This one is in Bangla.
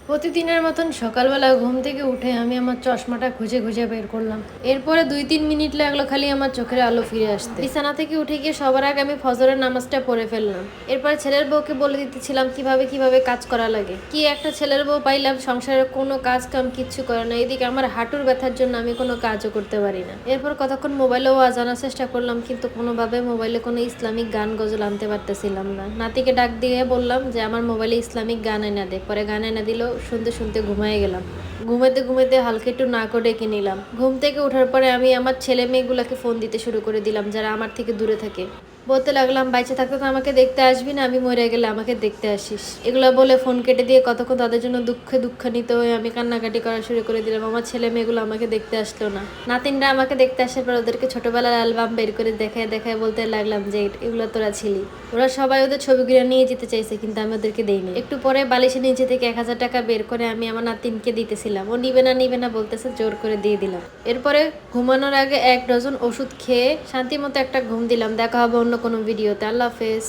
প্রতিদিনের মতন সকালবেলা ঘুম থেকে উঠে আমি আমার চশমাটা খুঁজে খুঁজে বের করলাম। এরপরে 2-3 মিনিট লাগলো খালি আমার চোখের আলো ফিরে আসতে। বিছানা থেকে উঠে গিয়ে সবার আগে আমি ফজরের নামাজটা পড়ে ফেললাম। এরপর ছেলের বউকে বলে দিতেছিলাম কিভাবে কিভাবে কাজ করা লাগে। কি একটা ছেলের বউ পাইলাম, সংসারের কোনো কাজ কাম কিচ্ছু করে না, এদিকে আমার হাঁটুর ব্যথার জন্য আমি কোনো কাজও করতে পারি না। এরপর কতক্ষণ মোবাইলেও জানার চেষ্টা করলাম, কিন্তু কোনোভাবে মোবাইলে কোনো ইসলামিক গান গজল আনতে পারতেছিলাম না। নাতিকে ডাক দিয়ে বললাম যে আমার মোবাইলে ইসলামিক গান এনে দে। পরে গান এনে দিল, শুনতে শুনতে ঘুমায় গেলাম। ঘুমাতে ঘুমাতে হালকা একটু নাকও ডেকে নিলাম। ঘুম থেকে ওঠার পরে আমি আমার ছেলে মেয়েগুলোকে ফোন দিতে শুরু করে দিলাম, যারা আমার থেকে দূরে থাকে। বলতে লাগলাম, বাইচে থাকতে তো আমাকে দেখতে আসবি না, আমি মরে গেলে আমাকে দেখতে আসিস। এগুলো বলে ফোন কেটে দিয়ে কতক্ষণ তাদের জন্য দুঃখে দুঃখান্বিত হয়ে আমি কান্নাকাটি করা শুরু করে দিলাম। আমার ছেলে মেয়েগুলো আমাকে দেখতে আসলো না। নাতিনরা আমাকে দেখতে আসার পর ওদেরকে ছোটবেলার অ্যালবাম বের করে দেখায় দেখায় বলতে লাগলাম যে এগুলো তোরা ছিলি। ওরা সবাই ওদের ছবিগুলো নিয়ে যেতে চাইছে, কিন্তু আমি ওদেরকে দেইনি। একটু পরে বালিশের নিচে থেকে 1000 টাকা বের করে আমি আমার নাতিনকে দিতেছিলাম। ও নিবে না বলতেছে, জোর করে দিয়ে দিলাম। এরপরে ঘুমানোর আগে 1 ডজন ওষুধ খেয়ে শান্তি মতো একটা ঘুম দিলাম। দেখা হবে অন্য কোনো ভিডিওতে। আল্লাহ হাফেজ।